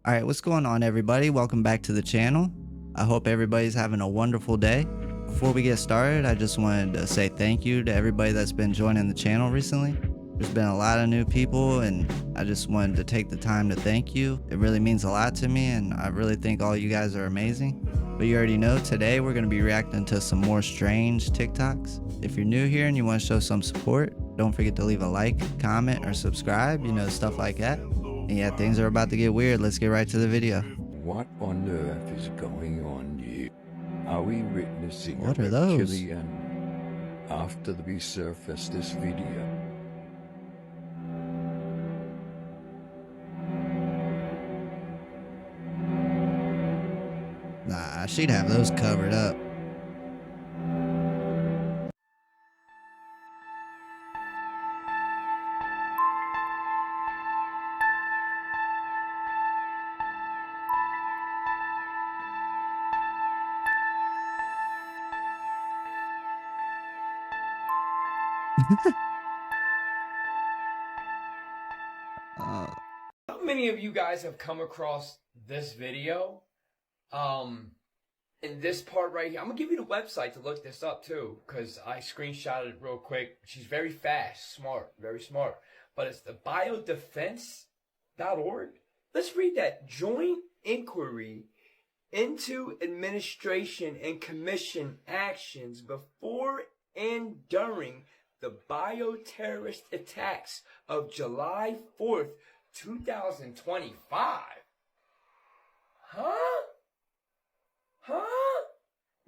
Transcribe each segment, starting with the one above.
Alright, what's going on everybody? Welcome back to the channel. I hope everybody's having a wonderful day. Before we get started, I just wanted to say thank you to everybody that's been joining the channel recently. There's been a lot of new people and I just wanted to take the time to thank you. It really means a lot to me and I really think all you guys are amazing. But you already know, today we're going to be reacting to some more strange TikToks. If you're new here and you want to show some support, don't forget to leave a like, comment, or subscribe, you know, stuff like that. And yeah, things are about to get weird. Let's get right to the video. What on earth is going on here? Are we witnessing What a are those? reptilian after we surfaced this video? Nah, she'd have those covered up. How many of you guys have come across this video? In this part right here, I'm gonna give you the website to look this up too, because I screenshotted it real quick. She's very fast, smart, very smart. But it's the biodefense.org. Let's read that. Joint inquiry into administration and commission actions before and during the bioterrorist attacks of July 4th, 2025. Huh?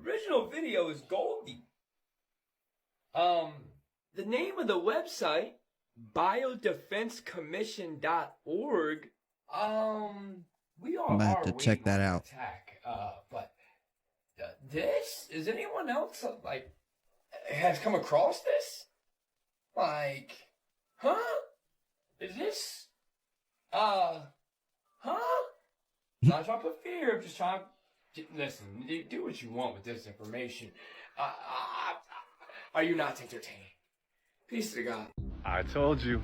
Original video is Goldie. The name of the website, biodefensecommission.org. We are. I'm gonna have to check that out. But this, is anyone else like has come across this? Like, huh? Is this? Not trying to put fear. I'm just trying to. Listen, do what you want with this information. Are you not entertained? Peace to God. I told you.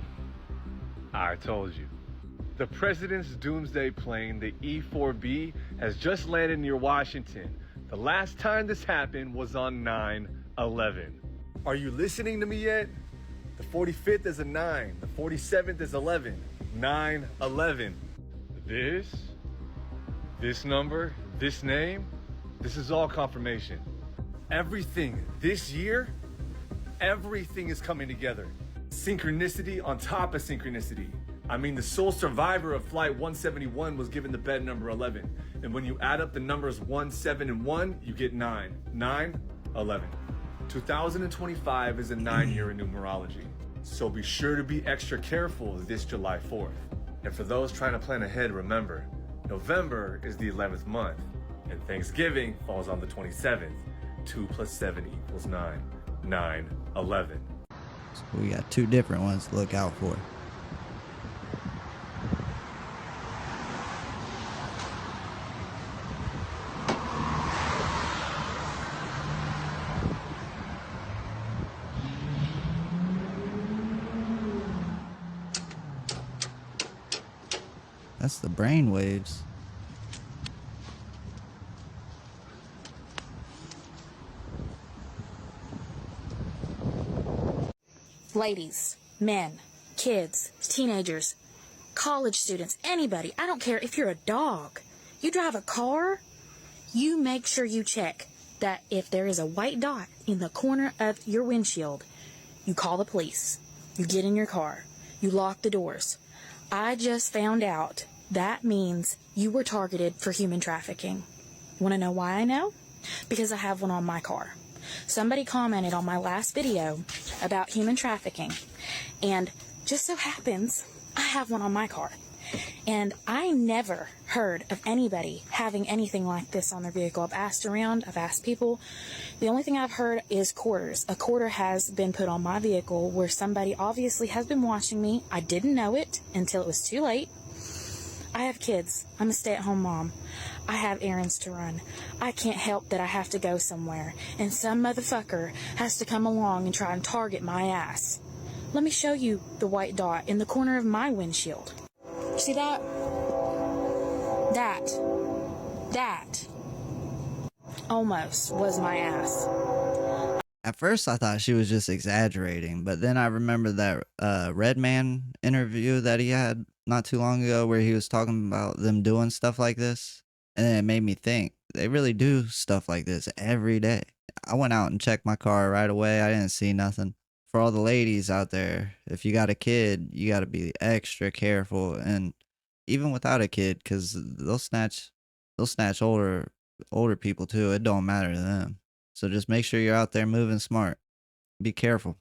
The president's doomsday plane, the E-4B, has just landed near Washington. The last time this happened was on 9/11. Are you listening to me yet? The 45th is a 9. The 47th is 11. 9/11. This number, this name, this is all confirmation. Everything this year, everything is coming together. Synchronicity on top of synchronicity. I mean, the sole survivor of Flight 171 was given the bed number 11. And when you add up the numbers 1, 7, and 1, you get 9. 9/11. 2025 is a 9-year in numerology. So be sure to be extra careful this July 4th. And for those trying to plan ahead, remember, November is the 11th month, and Thanksgiving falls on the 27th. 2 + 7 = 9. 9/11. So we got two different ones to look out for. That's the brain waves. Ladies, men, kids, teenagers, college students, anybody, I don't care if you're a dog. You drive a car, you make sure you check that if there is a white dot in the corner of your windshield, you call the police, you get in your car, you lock the doors. I just found out that means you were targeted for human trafficking. Want to know why I know? Because I have one on my car. Somebody commented on my last video about human trafficking, and just so happens I have one on my car. And I never heard of anybody having anything like this on their vehicle. I've asked around, I've asked people. The only thing I've heard is quarters. A quarter has been put on my vehicle where somebody obviously has been watching me. I didn't know it until it was too late. I have kids. I'm a stay-at-home mom. I have errands to run. I can't help that I have to go somewhere, and some motherfucker has to come along and try and target my ass. Let me show you the white dot in the corner of my windshield. See that? That almost was my ass. At first, I thought she was just exaggerating, but then I remember that Redman interview that he had not too long ago where he was talking about them doing stuff like this. And then it made me think they really do stuff like this every day. I went out and checked my car right away. I didn't see nothing. For all the ladies out there, if you got a kid, you got to be extra careful. And even without a kid, because they'll snatch older people too. It don't matter to them. So just make sure you're out there moving smart. Be careful.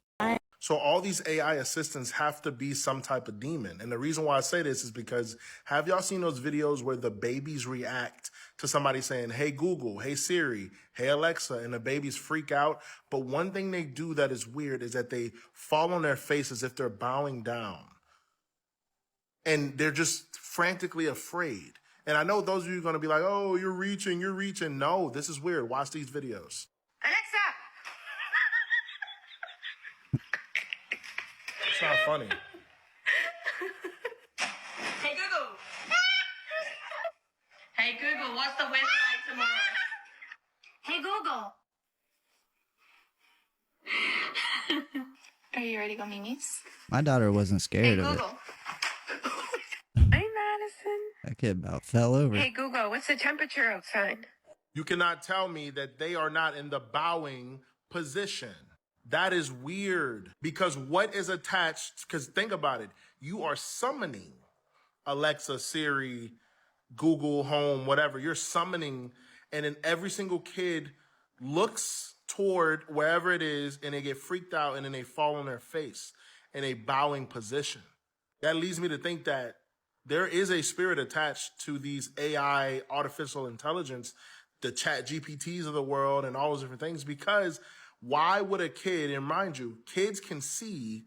So all these AI assistants have to be some type of demon. And the reason why I say this is because have y'all seen those videos where the babies react to somebody saying, hey, Google, hey, Siri, hey, Alexa, and the babies freak out? But one thing they do that is weird is that they fall on their face as if they're bowing down. And they're just frantically afraid. And I know those of you are going to be like, oh, you're reaching. No, this is weird. Watch these videos. Alexa! It's not funny. Hey Google! Hey Google, what's the weather like tomorrow? Hey Google! Are you ready to go memes? My daughter wasn't scared Hey of it. Google! Hey Madison! That kid about fell over. Hey Google, what's the temperature outside? You cannot tell me that they are not in the bowing position. That is weird because what is attached, because think about it, you are summoning Alexa, Siri, Google Home, whatever. You're summoning, and then every single kid looks toward wherever it is and they get freaked out and then they fall on their face in a bowing position. That leads me to think that there is a spirit attached to these AI, artificial intelligence, the chat GPTs of the world and all those different things, because why would a kid, and mind you, kids can see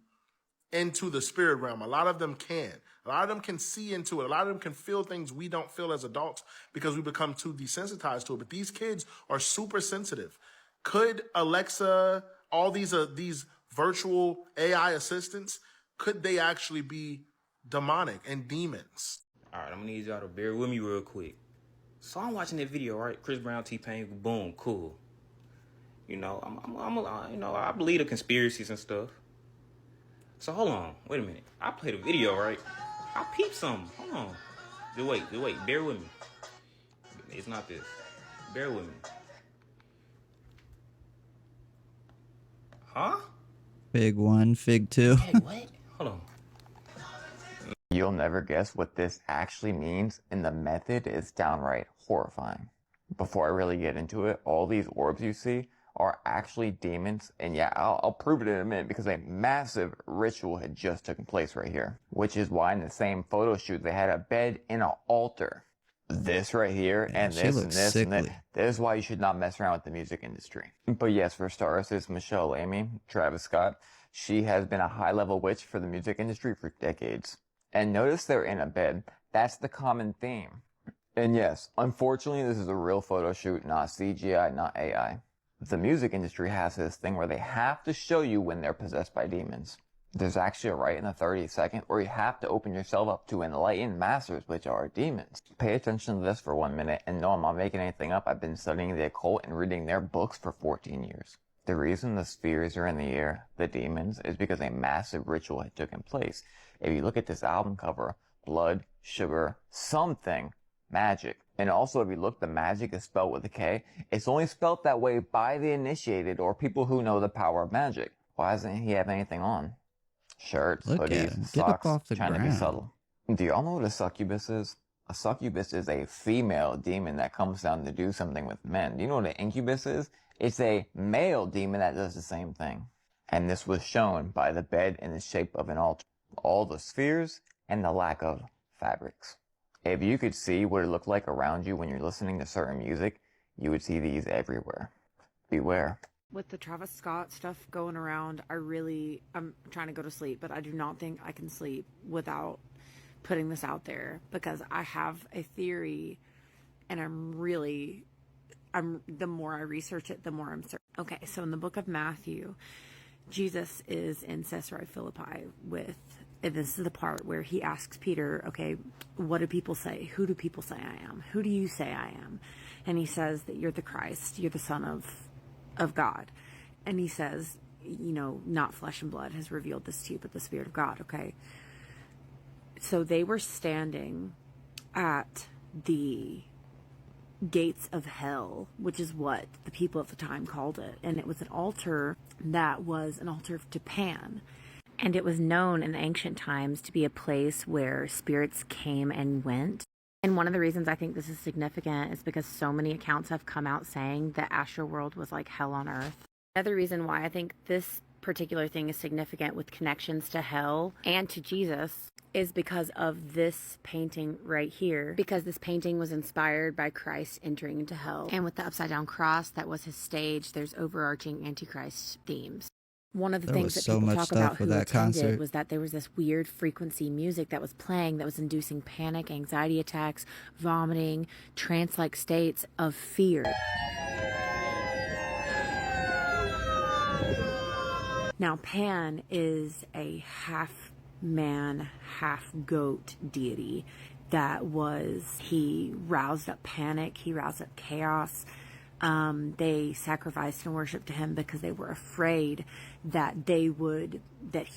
into the spirit realm. A lot of them can. A lot of them can see into it. A lot of them can feel things we don't feel as adults because we become too desensitized to it. But these kids are super sensitive. Could Alexa, all these virtual AI assistants, could they actually be demonic and demons? All right, I'm gonna need y'all to bear with me real quick. So I'm watching that video, right? Chris Brown, T-Pain, boom, cool. You know, I believe the conspiracies and stuff. So hold on, wait a minute. I played a video, right? I peeped something. Hold on. Just wait. Bear with me. It's not this. Bear with me. Huh? Fig 1, Fig 2. Hey, what? Hold on. You'll never guess what this actually means, and the method is downright horrifying. Before I really get into it, all these orbs you see are actually demons, and yeah, I'll prove it in a minute because a massive ritual had just taken place right here. Which is why in the same photo shoot they had a bed and an altar. This right here, and she this looks and this sickly. and that. This is why you should not mess around with the music industry. But yes, for stars, it's Michelle Amy, Travis Scott. She has been a high-level witch for the music industry for decades. And notice they're in a bed. That's the common theme. And yes, unfortunately, this is a real photo shoot, not CGI, not AI. The music industry has this thing where they have to show you when they're possessed by demons. There's actually a right in the 30th second where you have to open yourself up to enlightened masters, which are demons. Pay attention to this for 1 minute, and no, I'm not making anything up. I've been studying the occult and reading their books for 14 years. The reason the spheres are in the air, the demons, is because a massive ritual had taken place. If you look at this album cover, blood, sugar, something, magic. And also, if you look, the magic is spelled with a K. It's only spelled that way by the initiated or people who know the power of magic. Why doesn't he have anything on? Shirts, Look at hoodies, him. Get up socks, off the trying to be ground. subtle. Do y'all know what a succubus is? A succubus is a female demon that comes down to do something with men. Do you know what an incubus is? It's a male demon that does the same thing. And this was shown by the bed in the shape of an altar. All the spheres and the lack of fabrics. If you could see what it looked like around you when you're listening to certain music, you would see these everywhere. Beware. With the Travis Scott stuff going around, I'm trying to go to sleep, but I do not think I can sleep without putting this out there because I have a theory and the more I research it, the more I'm certain. Okay, so in the book of Matthew, Jesus is in Caesarea Philippi with and this is the part where he asks Peter, okay, what do people say? Who do people say I am? Who do you say I am? And he says that you're the Christ, you're the Son of God. And he says, you know, not flesh and blood has revealed this to you, but the Spirit of God, okay? So they were standing at the gates of hell, which is what the people at the time called it. And it was an altar that was an altar to Pan. And it was known in ancient times to be a place where spirits came and went. And one of the reasons I think this is significant is because so many accounts have come out saying that Astroworld was like hell on earth. Another reason why I think this particular thing is significant with connections to hell and to Jesus is because of this painting right here. Because this painting was inspired by Christ entering into hell. And with the upside down cross, that was his stage, there's overarching Antichrist themes. One of the things that people talk about who attended was that there was this weird frequency music that was playing that was inducing panic, anxiety attacks, vomiting, trance-like states of fear. Now, Pan is a half-man, half-goat deity he roused up panic, he roused up chaos. They sacrificed and worshiped to him because they were afraid that he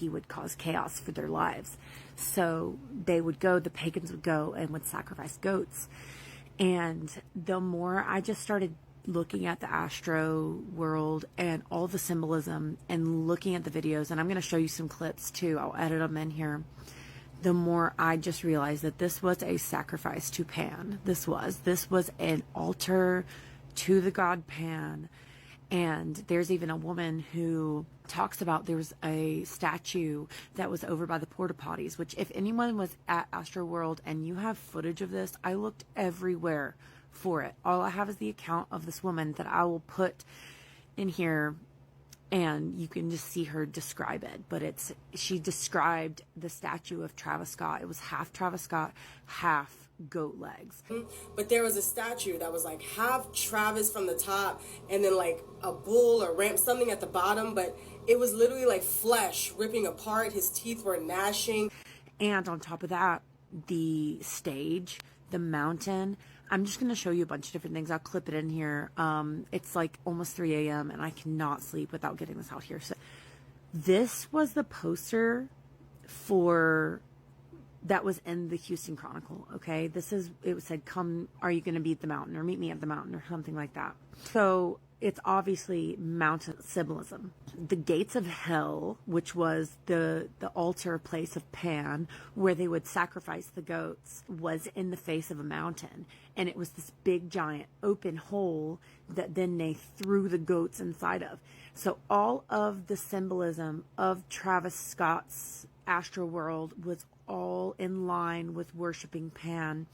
would cause chaos for their lives. So the pagans would go and would sacrifice goats. And the more I just started looking at the Astroworld and all the symbolism and looking at the videos, and I'm going to show you some clips too, I'll edit them in here, the more I just realized that this was a sacrifice to Pan. This was an altar to the god Pan. And there's even a woman who talks about there was a statue that was over by the porta potties, which if anyone was at Astroworld and you have footage of this, I looked everywhere for it. All I have is the account of this woman that I will put in here, and you can just see her describe it. But she described the statue of Travis Scott. It was half Travis Scott, half goat legs. But there was a statue that was like half Travis from the top and then like a bull or ram, something at the bottom, but it was literally like flesh ripping apart. His teeth were gnashing. And on top of that, the stage, the mountain. I'm just going to show you a bunch of different things. I'll clip it in here. It's like almost 3 a.m. and I cannot sleep without getting this out here. So this was the poster that was in the Houston Chronicle, okay? It said, come, are you going to be at the mountain, or meet me at the mountain, or something like that. So it's obviously mountain symbolism. The gates of hell, which was the altar place of Pan, where they would sacrifice the goats, was in the face of a mountain. And it was this big, giant, open hole that then they threw the goats inside of. So all of the symbolism of Travis Scott's Astroworld was all in line with worshiping Pan.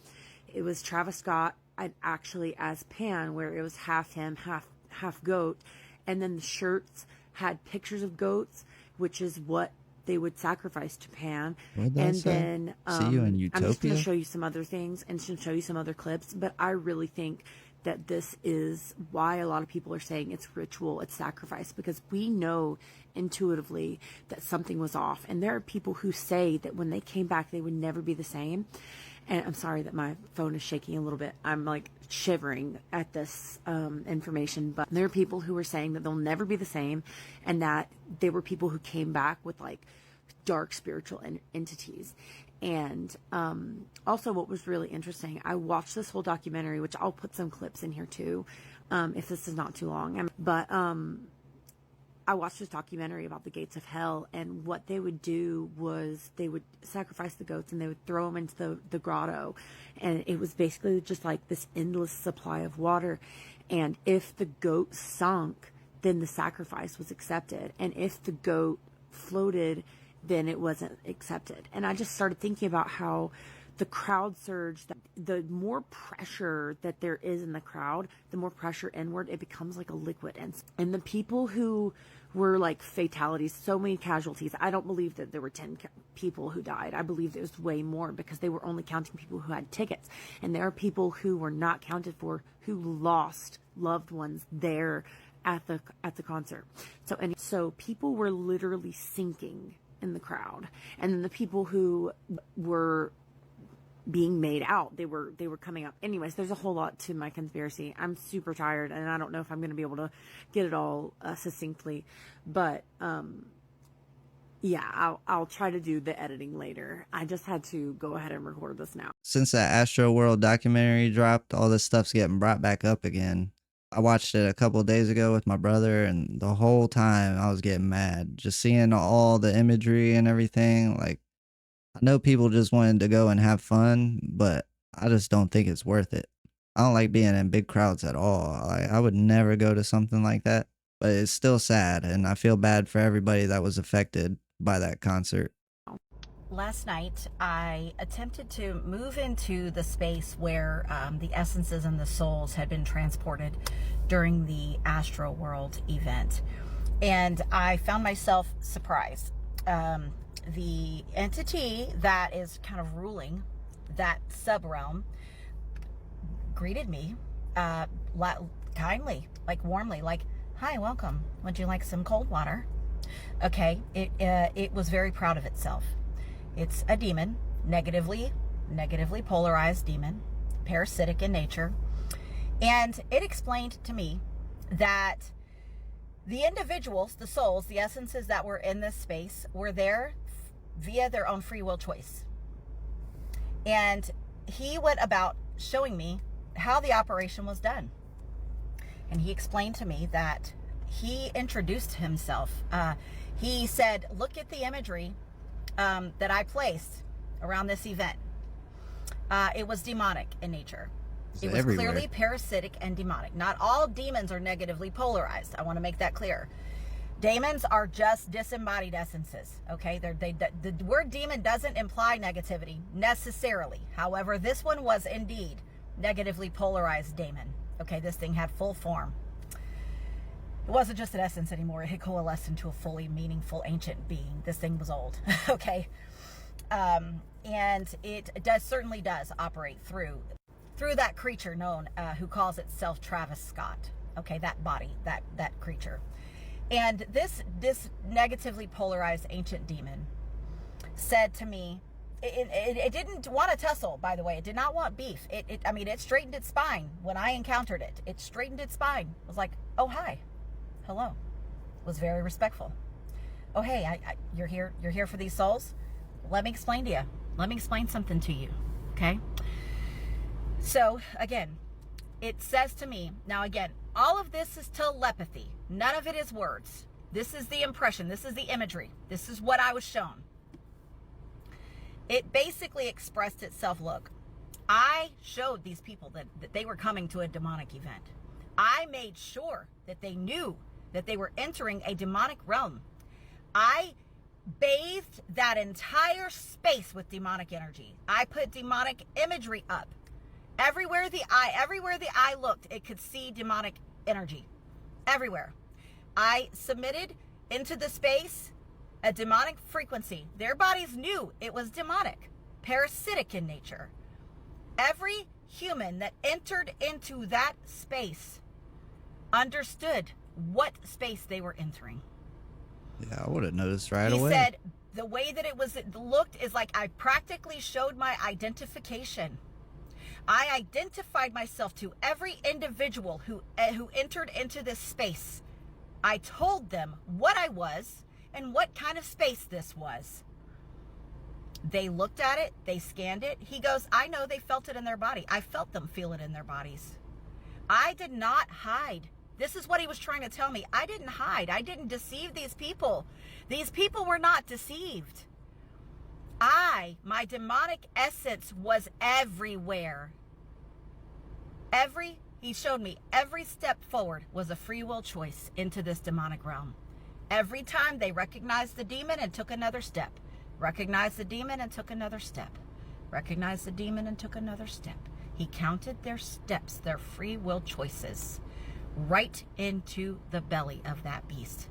It was Travis Scott and actually as Pan, where it was half him, half goat, and then the shirts had pictures of goats, which is what they would sacrifice to Pan. And then see you in Utopia? I'm just going to show you some other things and show you some other clips, but I really think that this is why a lot of people are saying it's ritual, it's sacrifice, because we know intuitively that something was off. And there are people who say that when they came back, they would never be the same. And I'm sorry that my phone is shaking a little bit. I'm like shivering at this information, but there are people who are saying that they'll never be the same, and that there were people who came back with like dark spiritual entities. And also what was really interesting, I watched this whole documentary, which I'll put some clips in here too, if this is not too long. But I watched this documentary about the gates of hell, and what they would do was they would sacrifice the goats and they would throw them into the grotto. And it was basically just like this endless supply of water. And if the goat sunk, then the sacrifice was accepted. And if the goat floated, then it wasn't accepted. And I just started thinking about how the crowd surge, the more pressure that there is in the crowd, the more pressure inward, it becomes like a liquid. And the people who were like fatalities, so many casualties, I don't believe that there were 10 people who died. I believe there was way more, because they were only counting people who had tickets. And there are people who were not counted for who lost loved ones there at the concert. So people were literally sinking in the crowd. And then the people who were being made out, they were coming up. Anyways, there's a whole lot to my conspiracy. I'm super tired, and I don't know if I'm going to be able to get it all succinctly, but yeah, I'll try to do the editing later. I just had to go ahead and record this now. Since that Astroworld documentary dropped, all this stuff's getting brought back up again. I watched it a couple of days ago with my brother, and the whole time I was getting mad. Just seeing all the imagery and everything. Like, I know people just wanted to go and have fun, but I just don't think it's worth it. I don't like being in big crowds at all. I would never go to something like that, but it's still sad, and I feel bad for everybody that was affected by that concert. Last night, I attempted to move into the space where the essences and the souls had been transported during the Astroworld event. And I found myself surprised. The entity that is kind of ruling that sub-realm greeted me kindly, like warmly, like, "Hi, welcome. Would you like some cold water?" Okay, it was very proud of itself. It's a demon, negatively polarized demon, parasitic in nature. And it explained to me that the individuals, the souls, the essences that were in this space were there via their own free will choice. And he went about showing me how the operation was done. And he explained to me that he introduced himself. He said, "Look at the imagery that I placed around this event." It was demonic in nature. It was everywhere. Clearly parasitic and demonic. Not all demons are negatively polarized. I want to make that clear. Demons are just disembodied essences. Okay, the word demon doesn't imply negativity necessarily. However, this one was indeed negatively polarized demon. Okay, this thing had full form. It wasn't just an essence anymore. It had coalesced into a fully meaningful ancient being. This thing was old. Okay. And it certainly does operate through that creature known, who calls itself Travis Scott. Okay, that body, that creature. And this negatively polarized ancient demon said to me, it didn't want to tussle, by the way. It did not want beef. It straightened its spine when I encountered it. It straightened its spine. It was like, "Oh, hi. Hello." Was very respectful. "Oh, hey, you're here for these souls? Let me explain to you. Let me explain something to you." Okay? So, again, it says to me, now again, all of this is telepathy. None of it is words. This is the impression. This is the imagery. This is what I was shown. It basically expressed itself, look, I showed these people that they were coming to a demonic event. I made sure that they knew that they were entering a demonic realm. I bathed that entire space with demonic energy. I put demonic imagery up. Everywhere the eye looked, it could see demonic energy. Everywhere. I submitted into the space a demonic frequency. Their bodies knew it was demonic, parasitic in nature. Every human that entered into that space understood what space they were entering. Yeah, I would have noticed right away. He said the way that it looked is like I practically showed my identification. I identified myself to every individual who entered into this space. I told them what I was and what kind of space this was. They looked at it, they scanned it. He goes, "I know they felt it in their body. I felt them feel it in their bodies." I did not hide. This is what he was trying to tell me. I didn't hide. I didn't deceive these people. These people were not deceived. My demonic essence was everywhere. He showed me every step forward was a free will choice into this demonic realm. Every time they recognized the demon and took another step. Recognized the demon and took another step. Recognized the demon and took another step. He counted their steps, their free will choices, right into the belly of that beast.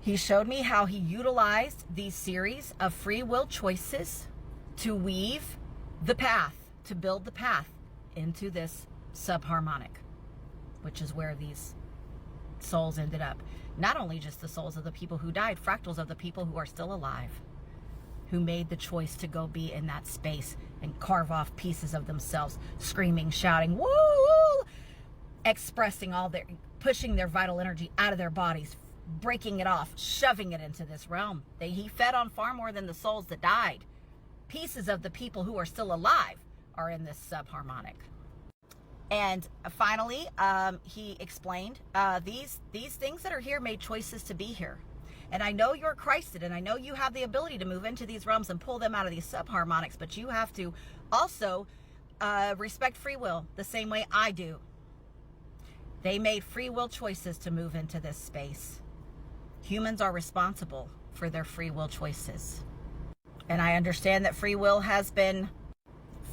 He showed me how he utilized these series of free will choices to weave the path, to build the path into this subharmonic, which is where these souls ended up. Not only just the souls of the people who died, fractals of the people who are still alive, who made the choice to go be in that space and carve off pieces of themselves, screaming, shouting, woo, expressing all their, pushing their vital energy out of their bodies, breaking it off, shoving it into this realm. He fed on far more than the souls that died. Pieces of the people who are still alive are in this subharmonic. And finally, he explained, these things that are here made choices to be here. And I know you're Christed, and I know you have the ability to move into these realms and pull them out of these subharmonics, but you have to also respect free will the same way I do. They made free will choices to move into this space. Humans are responsible for their free will choices. And I understand that free will has been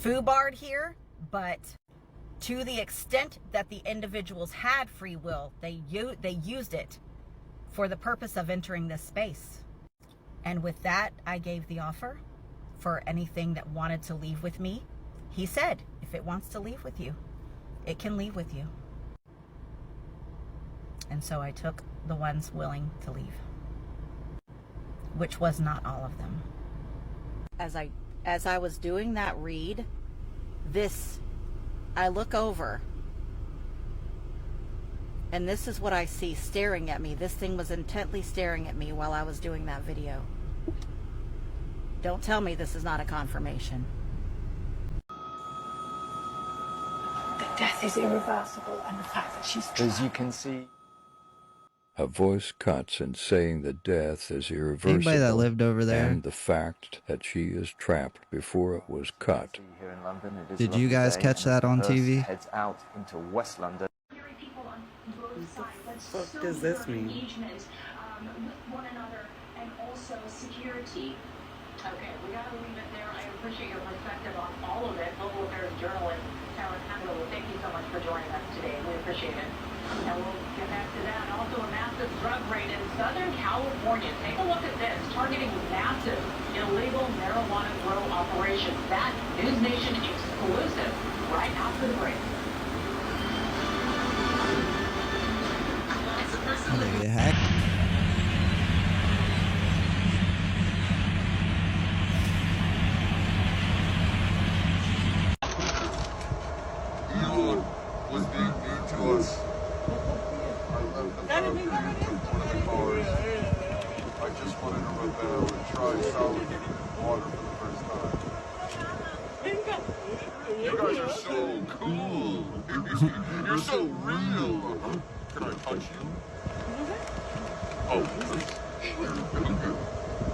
foobarred here, but to the extent that the individuals had free will, they used it for the purpose of entering this space. And with that, I gave the offer for anything that wanted to leave with me. He said, if it wants to leave with you, it can leave with you. And so I took the ones willing to leave, which was not all of them. As I was doing that read, I look over, and this is what I see staring at me. This thing was intently staring at me while I was doing that video. Don't tell me this is not a confirmation. The death is irreversible, and the fact that she's As you can see, a voice cuts in saying that death is irreversible. Anybody that lived over there? And the fact that she is trapped before it was cut. Here in London, it is Did a you lovely guys day, catch and that on the bus TV? Heads out into West London. What the fuck does this mean? Engagement with one another and also security. Okay, we gotta leave it there. I appreciate your perspective on all of it. Global Affairs journalist Sarah Campbell, thank you so much for joining us today. We appreciate it. And we'll get back to that. Also, a massive drug raid in Southern California. Take a look at this, targeting massive illegal marijuana grow operations. That News Nation exclusive right after the break. How they get hacked? Elon was being mean to us. I left the car and took one of the cars. I just wanted to rebel and try solid water for the first time. You guys are so cool. You're so real. Can I touch you? Oh, okay.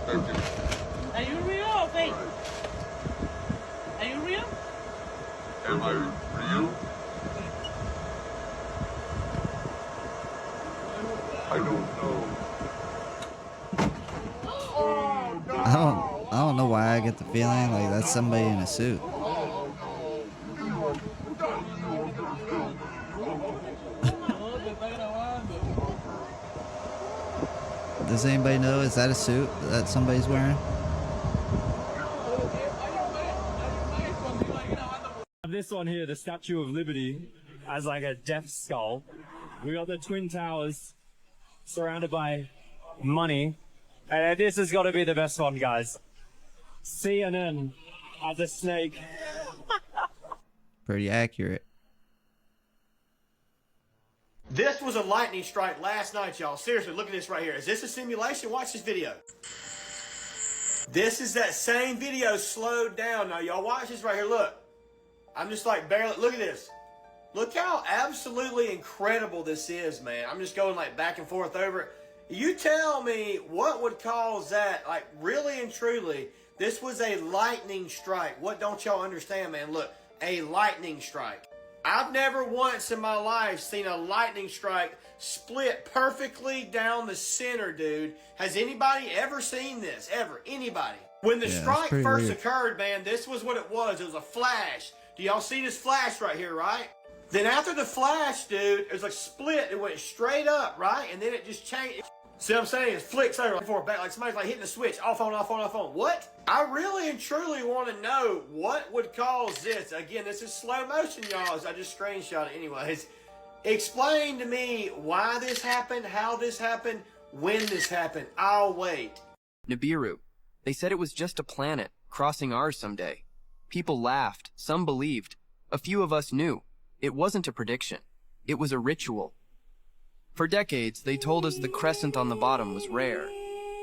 Thank you. Are you real or fake? Are you real? Am I real? I don't know. I don't know why I get the feeling like that's somebody in a suit. Does anybody know, is that a suit that somebody's wearing? This one here, the Statue of Liberty, as like a death skull. We got the Twin Towers surrounded by money. And this has got to be the best one, guys. CNN as a snake. Pretty accurate. This was a lightning strike last night, y'all. Seriously, look at this right here. Is this a simulation? Watch this video. This is that same video slowed down. Now, y'all watch this right here. Look. I'm just like barely, look at this. Look how absolutely incredible this is, man. I'm just going like back and forth over it. You tell me what would cause that, like really and truly, this was a lightning strike. What don't y'all understand, man? Look, a lightning strike. I've never once in my life seen a lightning strike split perfectly down the center, dude. Has anybody ever seen this? Ever? Anybody? When the strike first occurred, man, this was what it was. It was a flash. Do y'all see this flash right here, right? Then after the flash, dude, it was like split. It went straight up, right? And then it just changed. See what I'm saying? It flicks over and forth back like somebody's like hitting a switch. Off on, off on, off on. What? I really and truly want to know what would cause this. Again, this is slow motion, y'all, as I just screenshot it anyways. Explain to me why this happened, how this happened, when this happened. I'll wait. Nibiru. They said it was just a planet crossing ours someday. People laughed, some believed. A few of us knew. It wasn't a prediction. It was a ritual. For decades, they told us the crescent on the bottom was rare.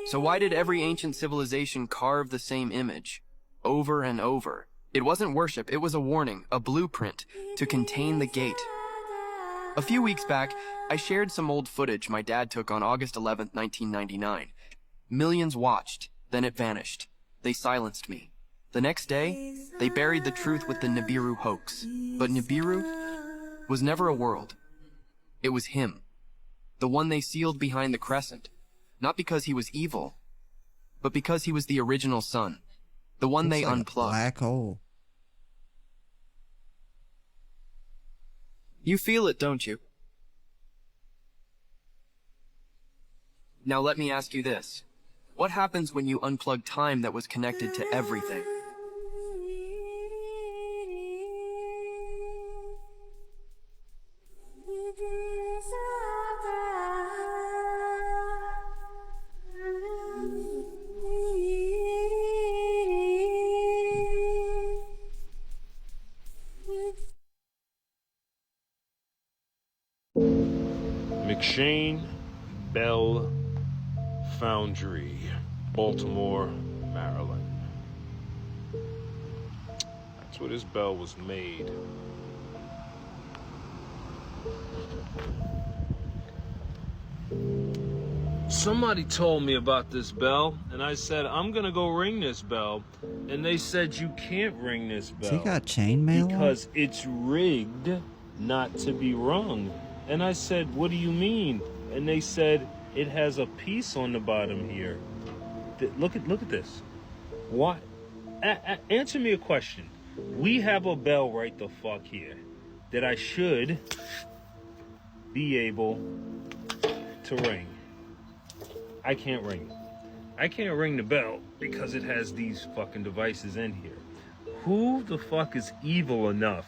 So why did every ancient civilization carve the same image? Over and over. It wasn't worship, it was a warning, a blueprint, to contain the gate. A few weeks back, I shared some old footage my dad took on August 11th, 1999. Millions watched, then it vanished. They silenced me. The next day, they buried the truth with the Nibiru hoax. But Nibiru was never a world. It was him. The one they sealed behind the crescent. Not because he was evil, but because he was the original sun. The one they unplugged. Black hole. You feel it, don't you? Now let me ask you this. What happens when you unplug time that was connected to everything? McShane Bell Foundry, Baltimore, Maryland. That's where this bell was made. Somebody told me about this bell, and I said, I'm gonna go ring this bell. And they said, you can't ring this bell. Has he got chainmail on? Because it's rigged not to be rung. And I said, what do you mean? And they said, it has a piece on the bottom here. Look at this. What? Answer me a question. We have a bell right the fuck here that I should be able to ring. I can't ring it. I can't ring the bell because it has these fucking devices in here. Who the fuck is evil enough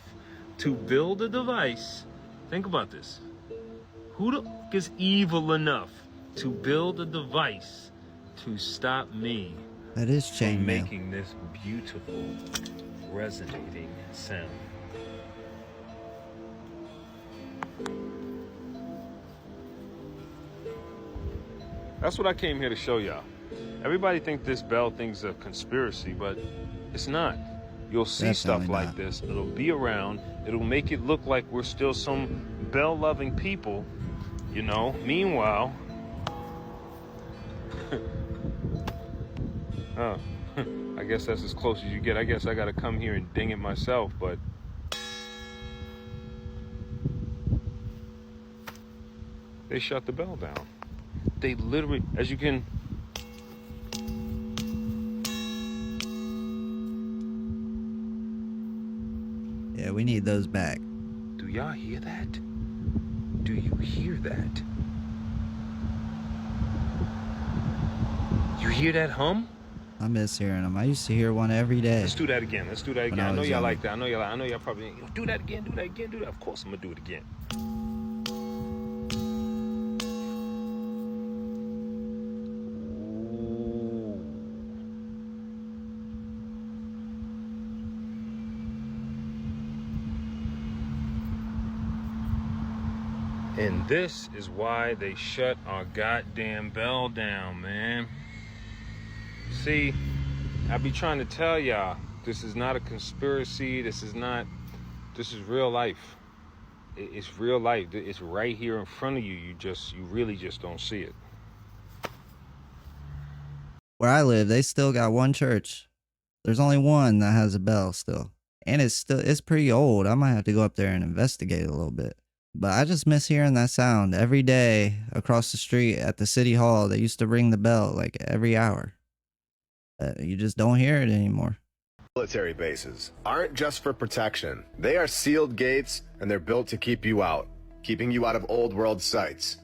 to build a device? Think about this. Who the fuck is evil enough to build a device to stop me That is from chainmail. making this beautiful, resonating sound? That's what I came here to show y'all. Everybody think this bell thing's a conspiracy, but it's not. You'll see stuff Definitely like not. this. It'll be around. It'll make it look like we're still some bell-loving people, you know. Meanwhile, I guess that's as close as you get. I guess I gotta come here and ding it myself, but they shut the bell down. They literally, as you can, Yeah, we need those back. do y'all hear that? Do you hear that? You hear that hum? I miss hearing them. I used to hear one every day. Let's do that again. Let's do that When again. I I know was y'all younger. like that. I know y'all probably, do that again, do that again, do that. Of course I'm gonna do it again. And this is why they shut our goddamn bell down, man. See, I be trying to tell y'all, this is not a conspiracy. This is real life. It's real life. It's right here in front of you. You really just don't see it. Where I live, they still got one church. There's only one that has a bell still. And it's pretty old. I might have to go up there and investigate a little bit. But I just miss hearing that sound every day across the street at the city hall. They used to ring the bell like every hour. You just don't hear it anymore. Military bases aren't just for protection. They are sealed gates, and they're built to keep you out. Keeping you out of old world sites,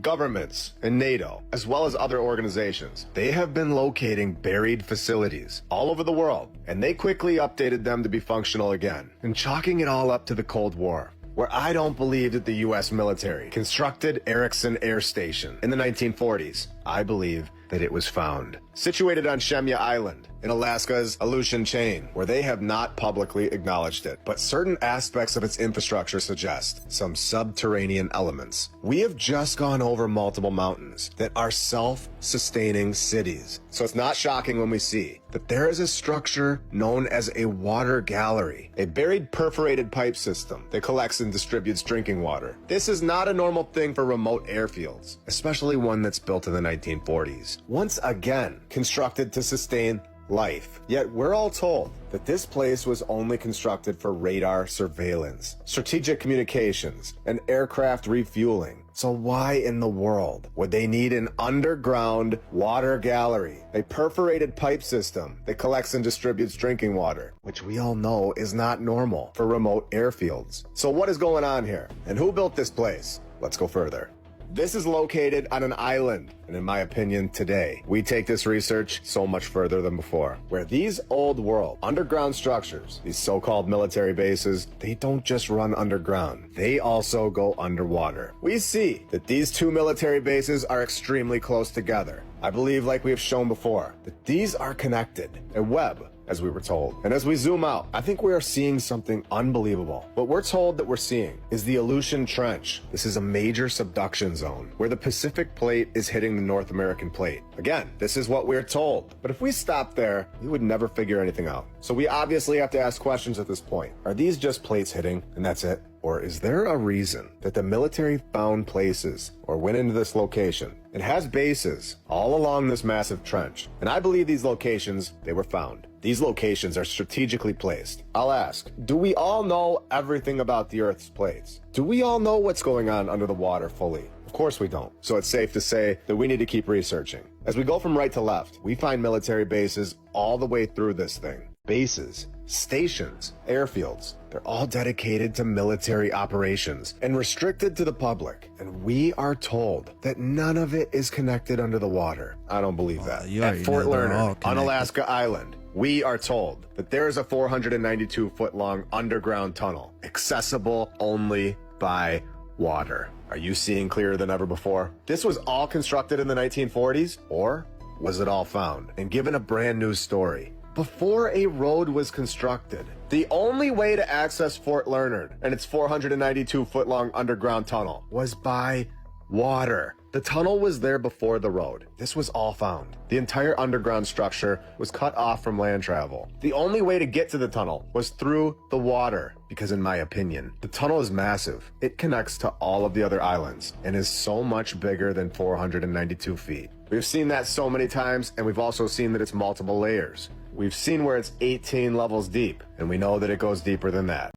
governments, and NATO, as well as other organizations. They have been locating buried facilities all over the world, and they quickly updated them to be functional again, and chalking it all up to the Cold War. where I don't believe that the U.S. military constructed Erickson Air Station in the 1940s. I believe that it was found. Situated on Shemya Island in Alaska's Aleutian Chain, where they have not publicly acknowledged it, but certain aspects of its infrastructure suggest some subterranean elements. We have just gone over multiple mountains that are self-sustaining cities. So it's not shocking when we see that there is a structure known as a water gallery, a buried perforated pipe system that collects and distributes drinking water. This is not a normal thing for remote airfields, especially one that's built in the 1940s. Once again, constructed to sustain life. Yet we're all told that this place was only constructed for radar surveillance, strategic communications, and aircraft refueling. So why in the world would they need an underground water gallery, a perforated pipe system that collects and distributes drinking water, which we all know is not normal for remote airfields? So what is going on here? And who built this place? Let's go further. This is located on an island, and in my opinion today, we take this research so much further than before, where these old world underground structures, these so-called military bases, they don't just run underground, they also go underwater. We see that these two military bases are extremely close together. I believe, like we have shown before, that these are connected, a web, as we were told. And as we zoom out, I think we are seeing something unbelievable. What we're told that we're seeing is the Aleutian Trench. This is a major subduction zone where the Pacific plate is hitting the North American plate. Again, this is what we're told. But if we stop there, we would never figure anything out. So we obviously have to ask questions at this point. Are these just plates hitting and that's it? Or is there a reason that the military found places or went into this location and has bases all along this massive trench? And I believe these locations, they were found. These locations are strategically placed. I'll ask, do we all know everything about the Earth's plates? Do we all know what's going on under the water fully? Of course we don't. So it's safe to say that we need to keep researching. As we go from right to left, we find military bases all the way through this thing. Bases, stations, airfields, they're all dedicated to military operations and restricted to the public. And we are told that none of it is connected under the water. I don't believe that. At Fort Leonard, on Alaska Island, we are told that there is a 492-foot long underground tunnel, accessible only by water. Are you seeing clearer than ever before? This was all constructed in the 1940s, or was it all found and given a brand new story before a road was constructed? The only way to access Fort Leonard and its 492-foot long underground tunnel was by water. The tunnel was there before the road. This was all found. The entire underground structure was cut off from land travel. The only way to get to the tunnel was through the water, because in my opinion, the tunnel is massive. It connects to all of the other islands and is so much bigger than 492 feet. We've seen that so many times, and we've also seen that it's multiple layers. We've seen where it's 18 levels deep, and we know that it goes deeper than that.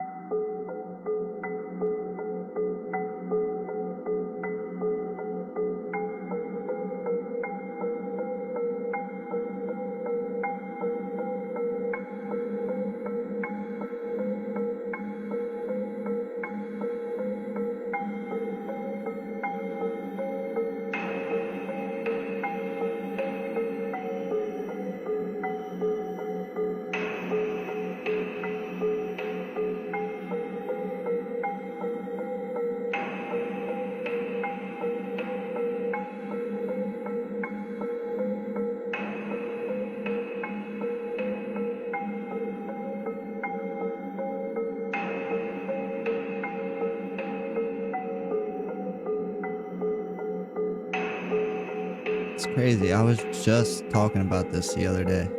It's crazy. I was just talking about this the other day,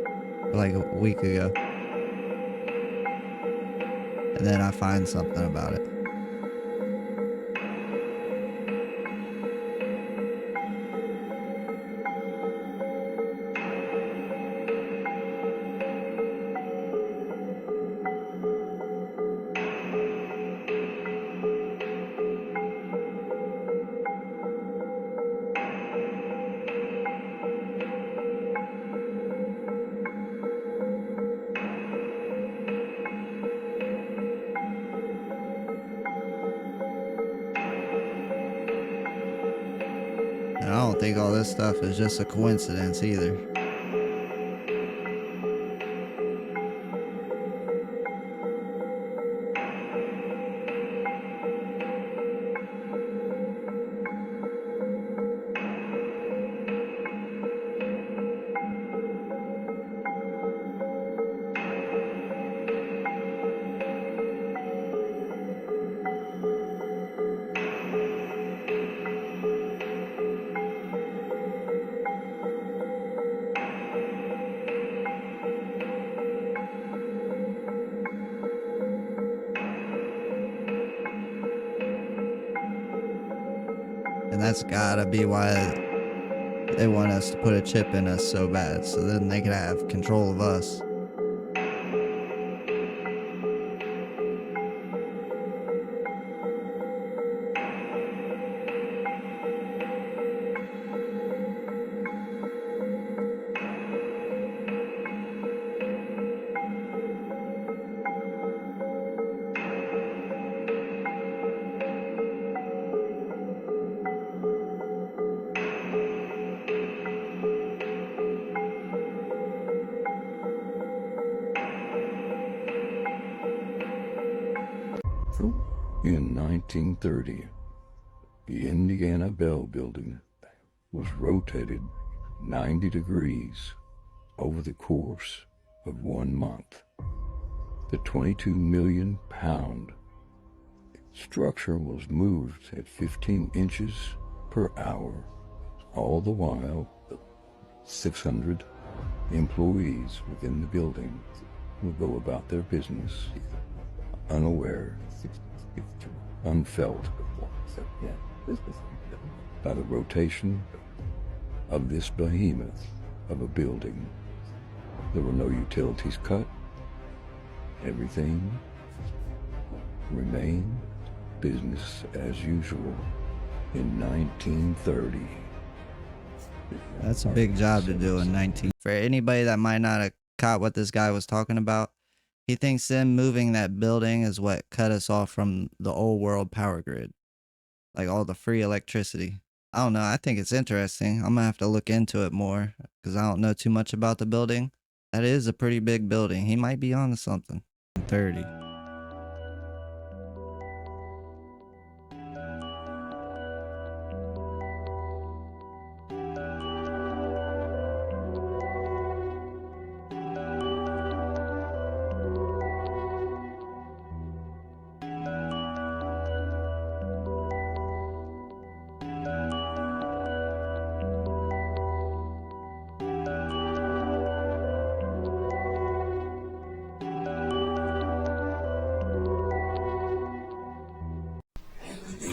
like a week ago. And then I find something about it. And I don't think all this stuff is just a coincidence either. And that's gotta be why they want us to put a chip in us so bad, so then they can have control of us. In 1930, the Indiana Bell Building was rotated 90 degrees over the course of 1 month. The 22 million pound structure was moved at 15 inches per hour. All the while, 600 employees within the building would go about their business unaware, unfelt by the rotation of this behemoth of a building. There were no utilities cut. Everything remained business as usual in 1930. That's a big job to do in 19. For anybody that might not have caught what this guy was talking about, he thinks them moving that building is what cut us off from the old world power grid. Like all the free electricity. I don't know. I think it's interesting. I'm gonna have to look into it more because I don't know too much about the building. That is a pretty big building. He might be onto something. 30.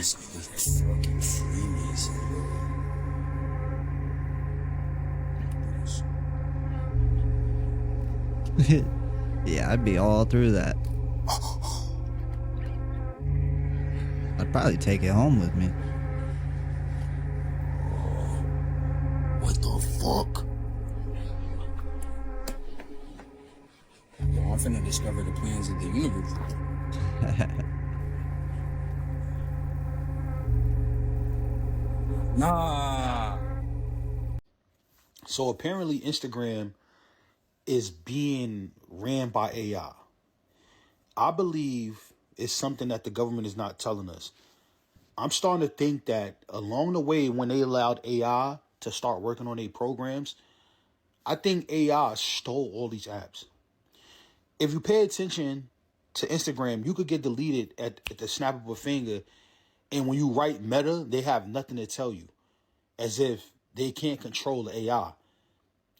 Fucking Freemason, Yeah, I'd be all through that. I'd probably take it home with me. What the fuck? Well, I'm finna discover the plans of the universe. Nah. So apparently Instagram is being ran by AI. I believe it's something that the government is not telling us. I'm starting to think that along the way, when they allowed AI to start working on their programs, I think AI stole all these apps. If you pay attention to Instagram, you could get deleted at the snap of a finger. And when you write Meta, they have nothing to tell you, as if they can't control the AI.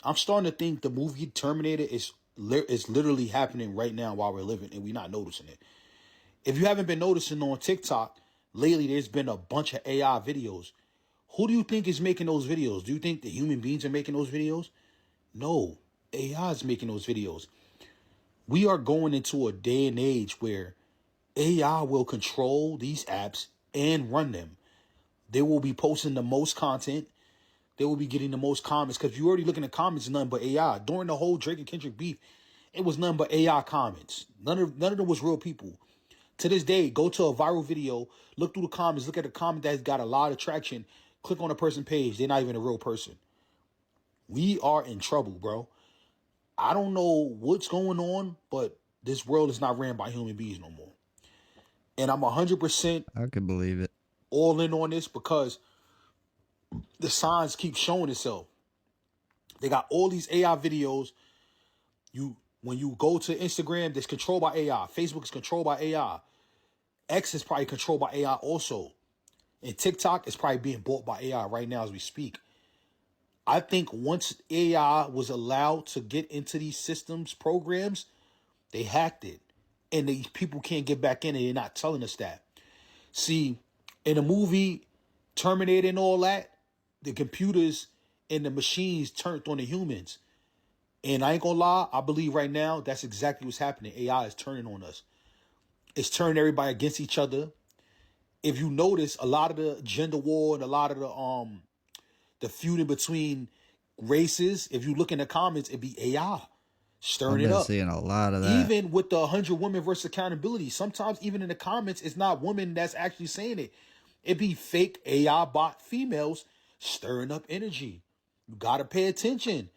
I'm starting to think the movie Terminator is literally happening right now while we're living, and we're not noticing it. If you haven't been noticing on TikTok, lately there's been a bunch of AI videos. Who do you think is making those videos? Do you think the human beings are making those videos? No, AI is making those videos. We are going into a day and age where AI will control these apps and run them. They will be posting the most content. They will be getting the most comments, because you already looking at comments, nothing but AI. During the whole Drake and Kendrick beef, it was nothing but AI comments. None of them was real people. To this day, go to a viral video, look through the comments, look at the comment that's got a lot of traction, click on a person's page, they're not even a real person. We are in trouble, bro. I don't know what's going on, but this world is not ran by human beings no more. And I'm 100% I could believe it. all in on this because the signs keep showing itself. They got all these AI videos. When you go to Instagram, that's controlled by AI. Facebook is controlled by AI. X is probably controlled by AI also. And TikTok is probably being bought by AI right now as we speak. I think once AI was allowed to get into these systems, programs, they hacked it. And these people can't get back in it. They're not telling us that. See, in the movie Terminator and all that, the computers and the machines turned on the humans. And I ain't gonna lie, I believe right now that's exactly what's happening. AI is turning on us. It's turning everybody against each other. If you notice, a lot of the gender war and a lot of the feuding between races, if you look in the comments, it'd be AI stirring I've it been up. seeing a lot of that. Even with the 100 women versus accountability, sometimes even in the comments, it's not women that's actually saying it. It be fake AI bot females stirring up energy. You gotta pay attention.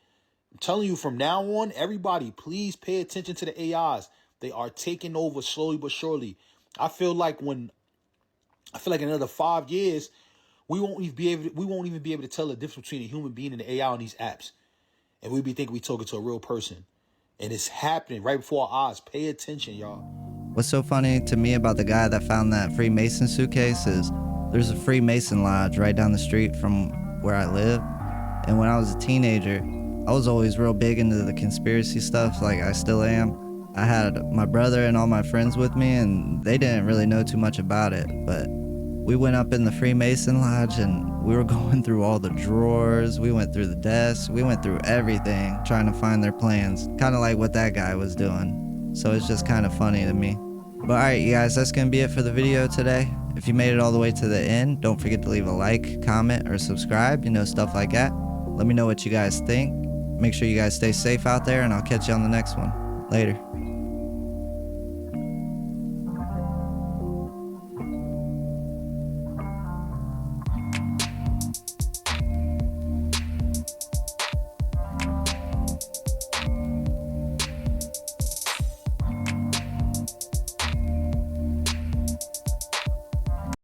I'm telling you, from now on, everybody, please pay attention to the AIs. They are taking over slowly but surely. I feel like in another 5 years, we won't even be able to tell the difference between a human being and the AI on these apps. And we'll be thinking we talking to a real person. And it's happening right before our eyes. Pay attention, y'all. What's so funny to me about the guy that found that Freemason suitcase is there's a Freemason lodge right down the street from where I live. And when I was a teenager, I was always real big into the conspiracy stuff, like I still am. I had my brother and all my friends with me, and they didn't really know too much about it. But we went up in the Freemason lodge and we were going through all the drawers. We went through the desks. We went through everything trying to find their plans. Kind of like what that guy was doing. So it's just kind of funny to me. But alright, you guys, that's going to be it for the video today. If you made it all the way to the end, don't forget to leave a like, comment, or subscribe, stuff like that. Let me know what you guys think. Make sure you guys stay safe out there, and I'll catch you on the next one. Later.